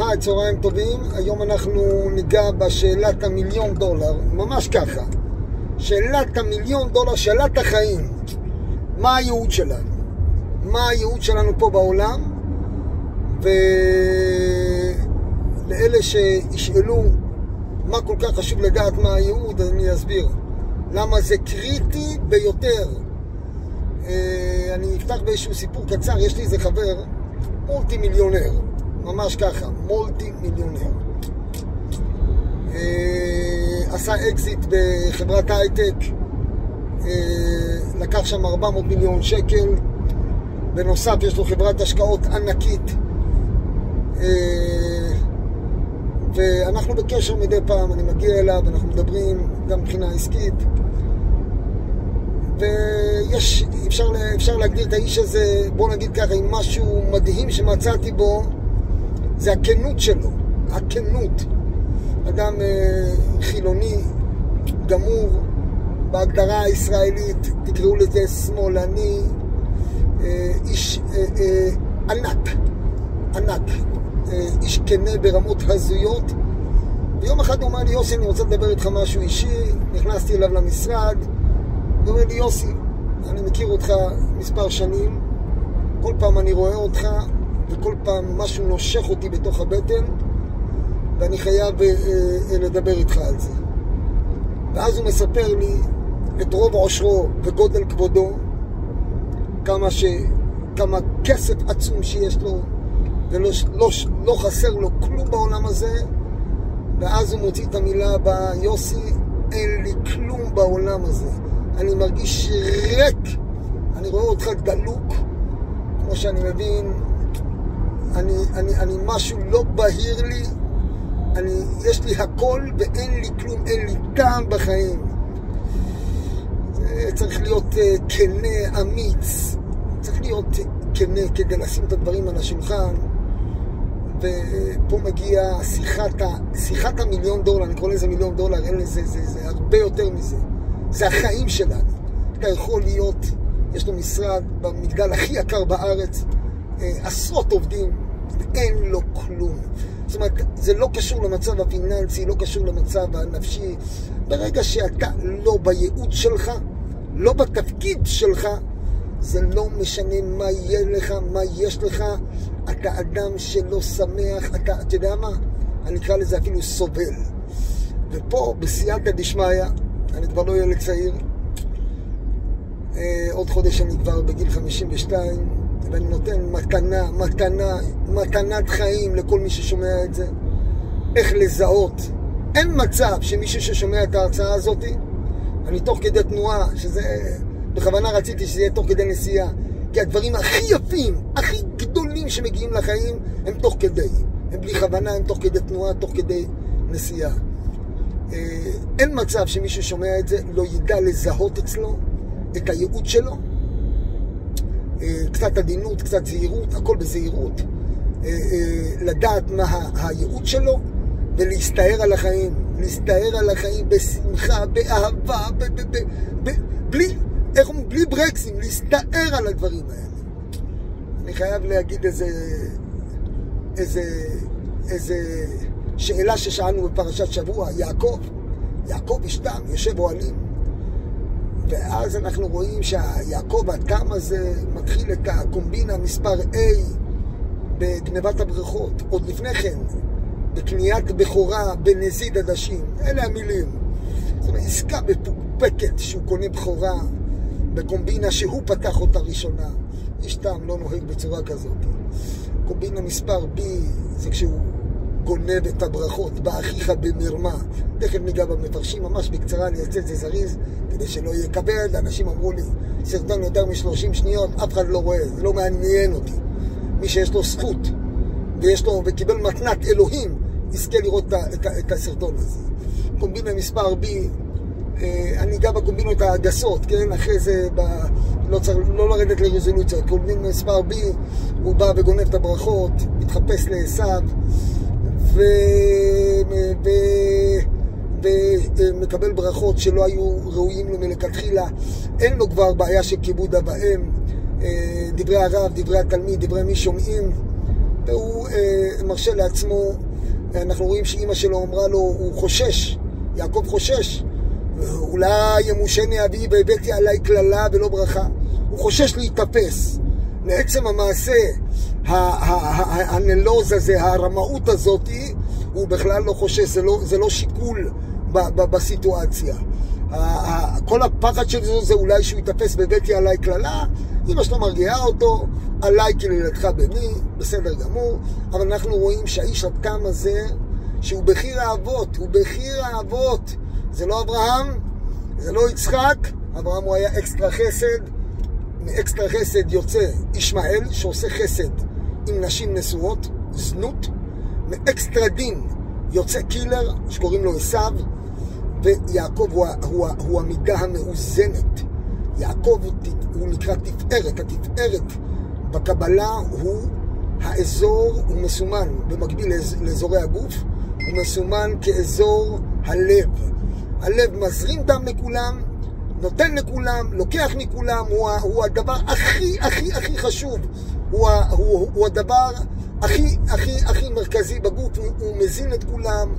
היי, צהריים טובים. היום אנחנו ניגע בשאלת $1,000,000, ממש ככה. שאלת $1,000,000, שאלת החיים. מה הייעוד שלנו? מה הייעוד שלנו פה בעולם? ולאלה שישאלו מה כל כך חשוב לדעת מה הייעוד, אני אסביר. למה זה קריטי ביותר. אני אפתח באיזשהו סיפור קצר. יש לי איזה חבר, מולטי מיליונר. ממש ככה, מולטי מיליונר. עשה אקזיט בחברת הייטק, לקח שם 400 מיליון שקל. בנוסף יש לו חברת השקעות ענקית, ואנחנו בקשר מדי פעם. אני מגיע אליו, אנחנו מדברים גם מבחינה עסקית, ויש, אפשר להגדיר את האיש הזה, בוא נגיד ככה, עם משהו מדהים שמצאתי בו, זה הכנות שלו. הכנות. אדם חילוני גמור, בהגדרה הישראלית תקראו לזה שמאלני, איש ענק, ענק, איש כנה ברמות הזויות. ויום אחד הוא אומר לי, יוסי, אני רוצה לדבר איתך משהו אישי. נכנסתי אליו למשרד, הוא אומר לי, יוסי, אני מכיר אותך מספר שנים, כל פעם אני רואה אותך וכל פעם משהו נושך אותי בתוך הבטן, ואני חייב לדבר איתך על זה. ואז הוא מספר לי את רוב עושרו וגודל כבודו, כמה כסף עצום שיש לו, ולא חסר לו כלום בעולם הזה. ואז הוא מוציא את המילה הבאה, יוסי, אין לי כלום בעולם הזה. אני מרגיש ריק. אני רואה אותך דלוק, כמו שאני מבין, אני משהו לא בהיר לי. יש לי הכל ואין לי כלום, אין לי טעם בחיים. צריך להיות כנה, אמיץ. צריך להיות כנה כדי לשים את הדברים על השולחן. ופה מגיע שיחת $1,000,000, אני קורא לזה $1,000,000, אין לזה, זה הרבה יותר מזה. זה החיים שלנו. אתה יכול להיות, יש לו משרד במגדל הכי יקר בארץ, עשרות עובדים, אין לו כלום. זאת אומרת, זה לא קשור למצב הפיננסי, לא קשור למצב הנפשי. ברגע שאתה לא בייעוד שלך, לא בתפקיד שלך, זה לא משנה מה יהיה לך, מה יש לך. אתה אדם שלא שמח, אתה יודע מה? אני אקרא לזה אפילו סובל. ופה בסייעתא דשמיא, אני כבר לא ילד צעיר, עוד חודש אני כבר בגיל 52, ואני נותן מתנת חיים לכל מי ששומע את זה. איך לזהות. אין מצב שמישהו ששומע את ההרצאה הזאת, אני תוך כדי תנועה, שזה בכוונה רציתי שזה יהיה תוך כדי נסיעה, כי הדברים הכי יפים, הכי גדולים שמגיעים לחיים, הם תוך כדי. הם בלי כוונה, הם תוך כדי תנועה, תוך כדי נסיעה. אין מצב שמישהו שומע את זה לא ידע לזהות אצלו את הייעוד שלו. קצת עדינות, קצת זהירות, הכל בזהירות. לדעת מה הייעוד שלו ולהסתער על החיים. להסתער על החיים בשמחה, באהבה, בלי ברקסים, להסתער על הדברים האלה. אני חייב להגיד איזה שאלה ששאלנו בפרשת שבוע. יעקב אשתם, יושב אוהלים, ואז אנחנו רואים שהיעקב התם הזה מתחיל את הקומבינה מספר A בגנבת הברכות. עוד לפני כן, בקניית בכורה בנזיד עדשים. אלה המילים. זאת אומרת, עסקה בפוקפקת שהוא קונה בכורה בקומבינה שהוא פתח אותה ראשונה. אשתם לא נוהג בצורה כזאת. קומבינה מספר B זה כשהוא גונב את הברכות, באחיך במרמה. תכף ניגע במפרשים, ממש בקצרה, אני אעשה את זה זריז כדי שלא יהיה כבד. אנשים אמרו לי, סרטון יותר מ-30 שניות, אף אחד לא רואה, זה לא מעניין אותי. מי שיש לו זכות וקיבל מתנת אלוהים, יזכה לראות את הסרטון הזה. קומבינה מספר B, אני אגע בקומבינות הגסות, כן? אחרי זה לא לרדת לרזולוציה. קומבינה מספר B, הוא בא וגונב את הברכות, מתחפש לעשיו, ומקבל ברכות שלא היו ראויים לו מלכתחילה. אין לו כבר בעיה של כיבוד אב ואם, דברי הרב, דברי התלמיד, דברי מי שומעים, והוא מרשה לעצמו, אנחנו רואים שאמא שלו אמרה לו, הוא חושש, יעקב חושש, אולי ימושני אבי והבאתי עליי כללה ולא ברכה. הוא חושש להתאפס. לעצם המעשה, הנלוז הזה, הרמאות הזאת, הוא בכלל לא חושש, זה לא שיקול בסיטואציה. כל הפחד שלו זה אולי שהוא יתאפס בביתי עליי כללה, אמא שלו מרגיעה אותו, עליי כלילתך בני, בסדר גמור, אבל אנחנו רואים שהאיש התם הזה, שהוא בחיר האבות, הוא בחיר האבות, זה לא אברהם, זה לא יצחק, אברהם הוא היה אקסטרה חסד, מאקסטרה חסד יוצא ישמעאל, שעושה חסד עם נשים נשואות, זנות, מאקסטרה דין יוצא קילר, שקוראים לו עשיו, ויעקב הוא המידה המאוזנת. יעקב הוא נקרא תפארת, התפארת בקבלה הוא האזור, הוא מסומן במקביל לאזורי הגוף, הוא מסומן כאזור הלב. הלב מזרים דם לכולם, נותן לכולם, לוקח מכולם, הוא הדבר הכי חשוב, הוא הדבר הכי מרכזי בגוף, הוא מזין את כולם,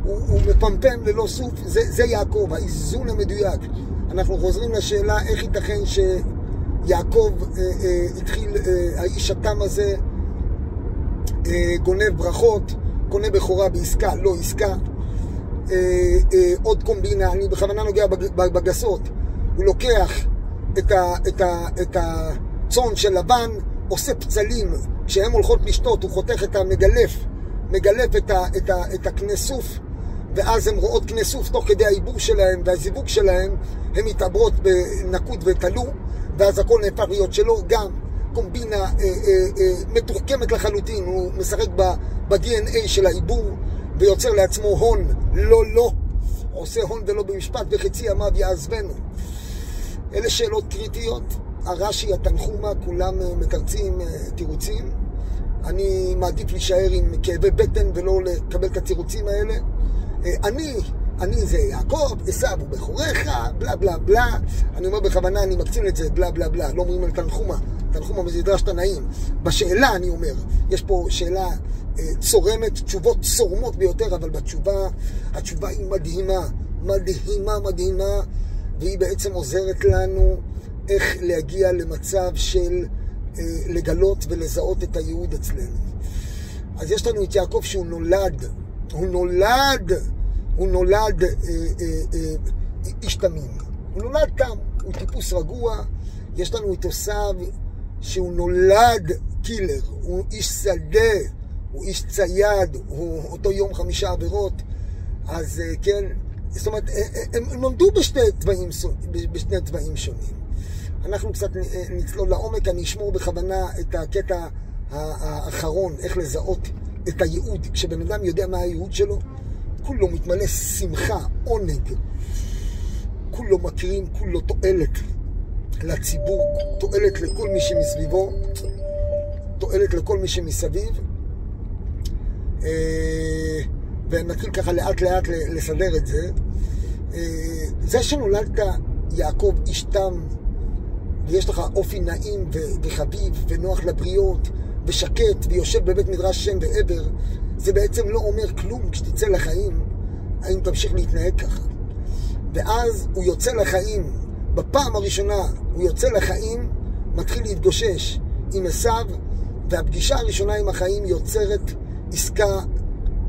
הוא מפמפם ללא סוף, זה יעקב, האיזון המדויק. אנחנו חוזרים לשאלה איך ייתכן שיעקב התחיל, האיש התם הזה גונב ברכות, קונה בכורה בעסקה, לא עסקה, עוד קומבינה, אני בכוונה נוגע בגסות, הוא לוקח את הצאן של לבן, עושה פצלים, כשהם הולכות לשתות הוא חותך את מגלף את הכנסוף, ואז הן רואות כנסוף תוך כדי העיבור שלהם והזיווג שלהם, הן מתעברות בנקוד ותלו, ואז הכל נהפך להיות שלו. גם קומבינה מתוחכמת לחלוטין, הוא משחק ב-DNA של העיבור ויוצר לעצמו הון, לא עושה הון ולא במשפט, וחצי ימיו יעזבנו. אלה שאלות קריטיות. הרש"י, התנחומה, כולם מתרצים תירוצים. אני מעדיף להישאר עם כאבי בטן ולא לקבל את התירוצים האלה. אני זה יעקב, עשיו הוא בכורך, בלה בלה בלה. אני אומר בכוונה, אני מקצין את זה, בלה בלה בלה. לא אומרים על תנחומה. תנחומה זה דרש תנאים. בשאלה אני אומר, יש פה שאלה צורמת, תשובות צורמות ביותר, אבל התשובה היא מדהימה, והיא בעצם עוזרת לנו איך להגיע למצב של לגלות ולזהות את הייעוד אצלנו. אז יש לנו את יעקב שהוא נולד איש תמים. הוא נולד תם, הוא טיפוס רגוע. יש לנו את עשיו שהוא נולד קילר, הוא איש שדה, הוא איש צייד, הוא אותו יום 5 עבירות. אז כן, זאת אומרת, הם נולדו בשני צבעים שונים. אנחנו קצת נצלול לעומק, אני אשמור בכוונה את הקטע האחרון, איך לזהות את הייעוד. כשבן אדם יודע מה הייעוד שלו, כולו מתמלא שמחה, עונג, כולו מקרים, כולו תועלת לציבור, תועלת לכל מי שמסביבו, תועלת לכל מי שמסביב. ונתחיל ככה לאט לאט לסדר את זה. זה שנולדת יעקב איש תם, ויש לך אופי נעים וחביב ונוח לבריות ושקט ויושב בבית מדרש שם ועבר, זה בעצם לא אומר כלום. כשתצא לחיים, האם תמשיך להתנהג ככה? ואז הוא יוצא לחיים, בפעם הראשונה הוא יוצא לחיים, מתחיל להתגושש עם עשיו, והפגישה הראשונה עם החיים יוצרת עסקה,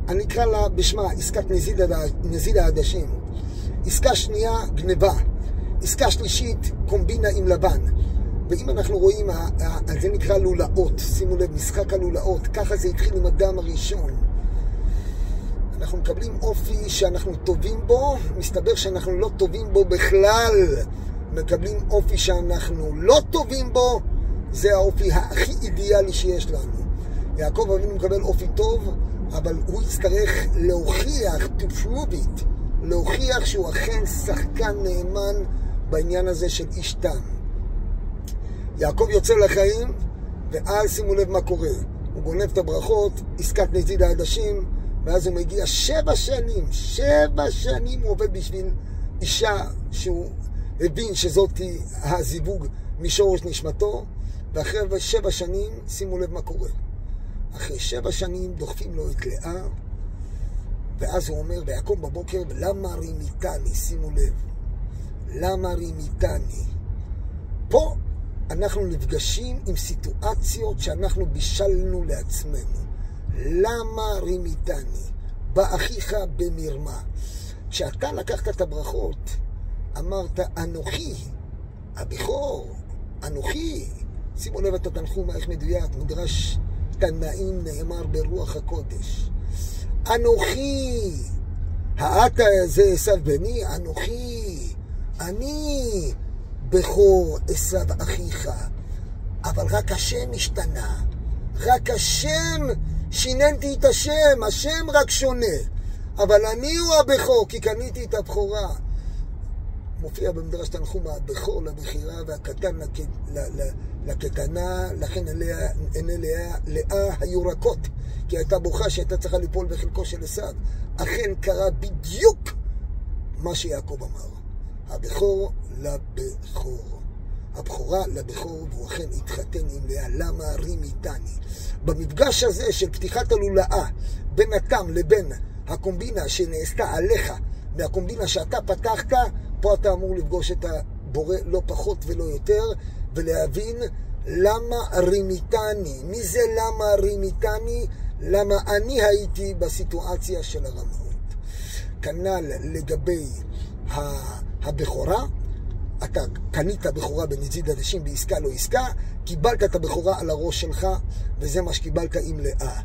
אני אקרא לה בשמה עסקת נזיד העדשים. עסקה שנייה, גניבה. עסקה שלישית, קומבינה עם לבן. ואם אנחנו רואים, זה נקרא לולאות. שימו לב, משחק הלולאות. ככה זה התחיל עם אדם הראשון. אנחנו מקבלים אופי שאנחנו טובים בו, מסתבר שאנחנו לא טובים בו בכלל. מקבלים אופי שאנחנו לא טובים בו, זה האופי הכי אידיאלי שיש לנו. יעקב אבינו מקבל אופי טוב, אבל הוא יצטרך להוכיח, to prove it, להוכיח שהוא אכן שחקן נאמן בעניין הזה של איש תם. יעקב יוצא לחיים, ואז שימו לב מה קורה. הוא גונב את הברכות, עסקת נזיד העדשים, ואז הוא מגיע 7 שנים הוא עובד בשביל אישה שהוא הבין שזאת הזיווג משורש נשמתו, ואחרי 7 שנים, שימו לב מה קורה. אחרי 7 שנים דוחפים לו את לאה, ואז הוא אומר, ויעקב בבוקר, למה רימיתני? שימו לב, למה רימיתני? פה אנחנו נפגשים עם סיטואציות שאנחנו בישלנו לעצמנו. למה רימיתני? בא אחיך במרמה. כשאתה לקחת את הברכות, אמרת, אנוכי, הבכור, אנוכי. שימו לב את התנחום, איך מדויק, מדרש תנאים נאמר ברוח הקודש. אנוכי, האתה זה עשיו בני, אנוכי, אני בכור עשיו אחיך. אבל רק השם השתנה, רק השם, שיננתי את השם, השם רק שונה. אבל אני הוא הבכור, כי קניתי את הבכורה. מופיע במדרש תנחום, הבכור לבחירה והקטן לקטנה, לכן עיני לאה היו רכות, כי הייתה בוכה שהייתה צריכה ליפול בחלקו של עשיו. אכן קרה בדיוק מה שיעקב אמר. הבכור לבכור. הבכורה לבכור, והוא אכן התחתן עם לאה. למה רימיתני? במפגש הזה של פתיחת הלולאה בין התם לבין הקומבינה שנעשתה עליך מהקומבינה שאתה פתחת, פה אתה אמור לפגוש את הבורא לא פחות ולא יותר, ולהבין למה רימיתני. מי זה למה רימיתני? למה אני הייתי בסיטואציה של הרמאות. כנ"ל לגבי הבכורה, אתה קנית בכורה בנזיד עדשים בעסקה לא עסקה, קיבלת את הבכורה על הראש שלך, וזה מה שקיבלת עם לאה.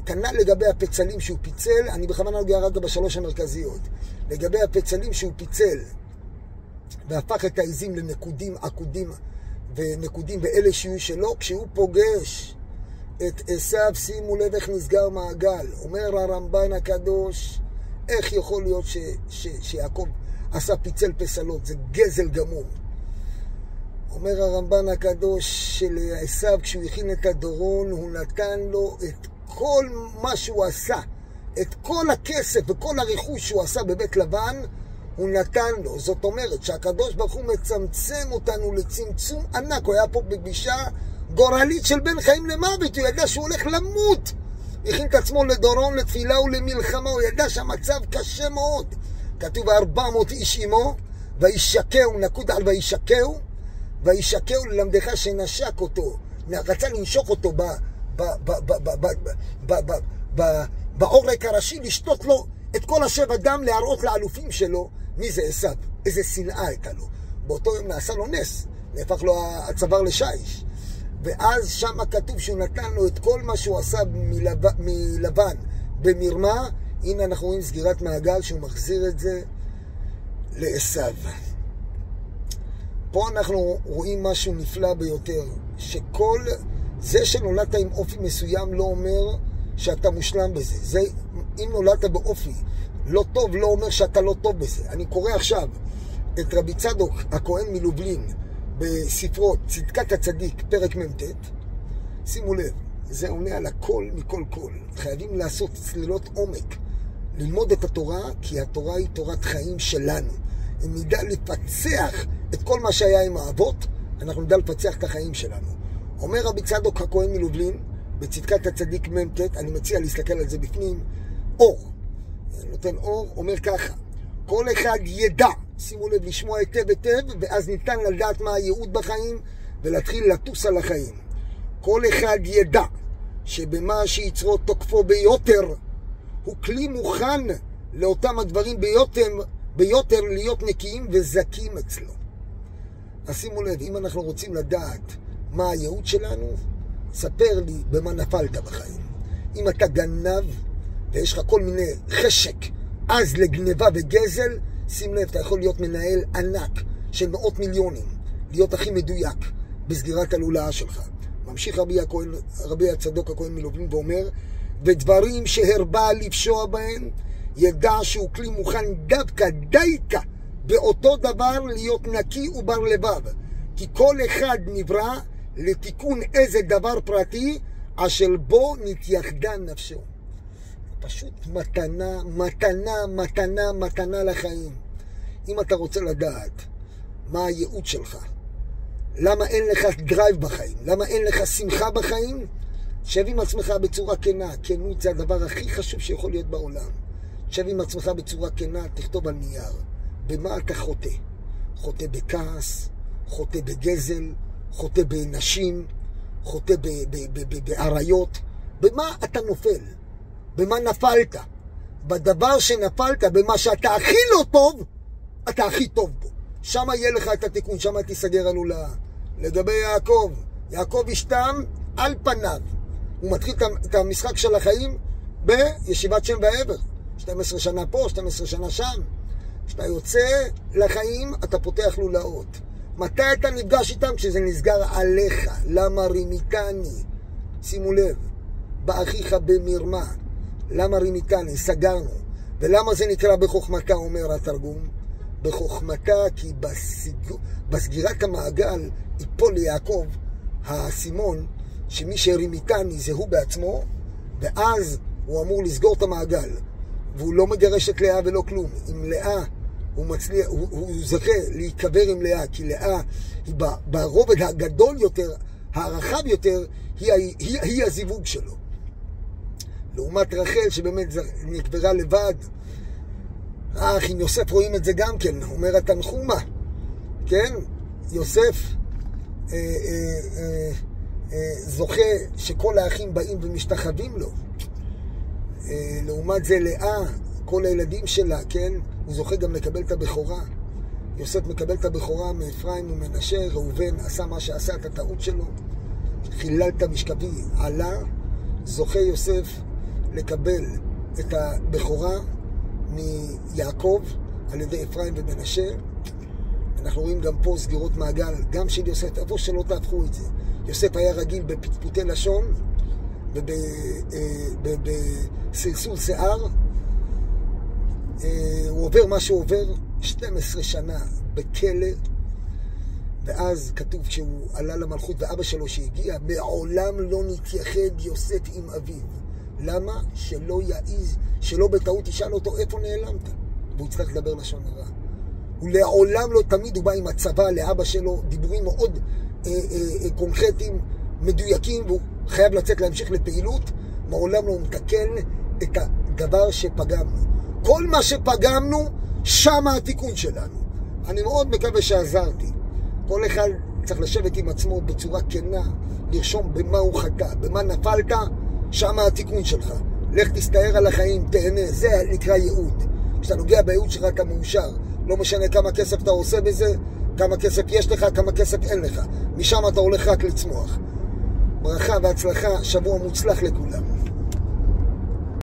כנ"ל לגבי הפצלים שהוא פיצל, אני בכוונה נוגע רק בשלוש המרכזיות. לגבי הפצלים שהוא פיצל והפך את העזים לנקודים עקודים ונקודים ואלה שיהיו שלו, כשהוא פוגש את עשיו, שימו לב איך נסגר מעגל. אומר הרמב"ן הקדוש, איך יכול להיות שיעקב עשה פיצל פסלות? זה גזל גמור. אומר הרמב"ן הקדוש של עשיו, כשהוא הכין את הדורון, הוא נתן לו את כל מה שהוא עשה, את כל הכסף וכל הרכוש שהוא עשה בבית לבן, הוא נתן לו. זאת אומרת שהקדוש ברוך הוא מצמצם אותנו לצמצום ענק. הוא היה פה בגישה גורלית של בין חיים למוות, הוא ידע שהוא הולך למות. הכין את עצמו לדורון, לתפילה ולמלחמה, הוא ידע שהמצב קשה מאוד. כתוב 400 איש עמו, וישקהו, נקוד על וישקהו, וישקהו ללמדך שנשק אותו, רצה לנשוק אותו בעורק הראשי, לשתות לו את כל השבע דם, להראות לאלופים שלו מי זה עשיו, איזה שנאה הייתה לו. באותו יום נעשה לו נס, נהפך לו הצוואר לשיש, ואז שם כתוב שהוא נתן לו את כל מה שהוא עשה מלבן במרמה. הנה אנחנו רואים סגירת מעגל שהוא מחזיר את זה לעשיו. פה אנחנו רואים משהו נפלא ביותר, שכל זה שנולדת עם אופי מסוים לא אומר שאתה מושלם בזה. זה, אם נולדת באופי לא טוב, לא אומר שאתה לא טוב בזה. אני קורא עכשיו את רבי צדוק הכהן מלובלין בספרו צדקת הצדיק פרק מ"ט. שימו לב, זה עונה על הכל מכל כל. חייבים לעשות צלילות עומק, ללמוד את התורה, כי התורה היא תורת חיים שלנו. אם נדע לפצח את כל מה שהיה עם האבות, אנחנו נדע לפצח את החיים שלנו. אומר רבי צדוק הכהן מלובלין בצדקת הצדיק מ"ט, אני מציע להסתכל על זה בפנים, אור, נותן אור, אומר ככה, כל אחד ידע, שימו לב, לשמוע היטב היטב, ואז ניתן לדעת מה הייעוד בחיים ולהתחיל לטוס על החיים. כל אחד ידע שבמה שיצרו תוקפו ביותר הוא כלי מוכן לאותם הדברים ביותר להיות נקיים וזקים אצלו. אז שימו לב, אם אנחנו רוצים לדעת מה הייעוד שלנו, ספר לי במה נפלת בחיים. אם אתה גנב ויש לך כל מיני חשק אז לגניבה וגזל, שים לב, אתה יכול להיות מנהל ענק של מאות מיליונים, להיות הכי מדויק בסגירת הלולאה שלך. ממשיך רבי הצדוק הכהן מלובלין ואומר, ודברים שהרבה לפשוע בהם, ידע שהוא כלי מוכן דווקא דייקה באותו דבר להיות נקי ובר לבב, כי כל אחד נברא לתיקון איזה דבר פרטי אשר בו נתייחדה נפשו. פשוט מתנה, מתנה, מתנה, מתנה לחיים. אם אתה רוצה לדעת מה הייעוד שלך, למה אין לך דרייב בחיים, למה אין לך שמחה בחיים, שב עם עצמך בצורה כנה. כנות זה הדבר הכי חשוב שיכול להיות בעולם. שב עם עצמך בצורה כנה, תכתוב על נייר. במה אתה חוטא? חוטא בכעס, חוטא בגזל, חוטא בנשים, חוטא בעריות. במה אתה נופל? במה נפלת? בדבר שנפלת, במה שאתה הכי לא טוב, אתה הכי טוב בו. שם יהיה לך את התיקון, שם תיסגר הלולה. לגבי יעקב, יעקב השתם על פניו. הוא מתחיל את המשחק של החיים בישיבת שם ועבר. 12 שנה פה, 12 שנה שם. כשאתה יוצא לחיים, אתה פותח לולאות. מתי אתה נפגש איתם? כשזה נסגר עליך. למה רימיתני? שימו לב, באחיך במרמה. למה רימיתני? סגרנו. ולמה זה נקרא בחוכמתה, אומר התרגום? בחוכמתה, כי בסגירת המעגל יפול ליעקב הסימון, שמי שרימיתני זה הוא בעצמו, ואז הוא אמור לסגור את המעגל. והוא לא מגרש את לאה ולא כלום. עם לאה הוא זכה להיקבר עם לאה, כי לאה היא ברובד הגדול יותר, הרחב יותר, היא הזיווג שלו. לעומת רחל שבאמת נקברה לבד. עם יוסף רואים את זה גם כן, אומר התנחומה, כן? יוסף זוכה שכל האחים באים ומשתחווים לו. לעומת זה לאה, כל הילדים שלה, כן? הוא זוכה גם לקבל את הבכורה. יוסף מקבל את הבכורה מאפרים ומנשה. ראובן עשה מה שעשה, את הטעות שלו, חילל את המשכבי, עלה. זוכה יוסף לקבל את הבכורה מיעקב על ידי אפרים ומנשה. אנחנו רואים גם פה סגירות מעגל, גם של יוסף, איפה שלא תהפכו את זה. יוסף היה רגיל בפטפוטי לשון ובסלסול שיער. הוא עובר מה שהוא עובר, 12 שנה בכלא, ואז כתוב שהוא עלה למלכות ואבא שלו שהגיע, מעולם לא נתייחד יוסף עם אביו. למה? שלא יעיז, שלא בטעות ישאל אותו איפה נעלמת, והוא יצטרך לדבר לשון הרע. הוא לעולם לא, תמיד הוא בא עם הצבא לאבא שלו, דיבורים מאוד קונקרטיים, מדויקים, והוא חייב לצאת להמשיך לפעילות. מעולם לא מתקן את הדבר שפגמנו. כל מה שפגמנו, שם התיקון שלנו. אני מאוד מקווה שעזרתי. כל אחד צריך לשבת עם עצמו בצורה כנה, לרשום במה הוא חטא, במה נפלת, שם התיקון שלך. לך תסתער על החיים, תהנה, זה נקרא ייעוד. כשאתה נוגע בייעוד שלך אתה מאושר. לא משנה כמה כסף אתה עושה בזה, כמה כסף יש לך, כמה כסף אין לך. משם אתה הולך רק לצמוח. ברכה והצלחה, שבוע מוצלח לכולם.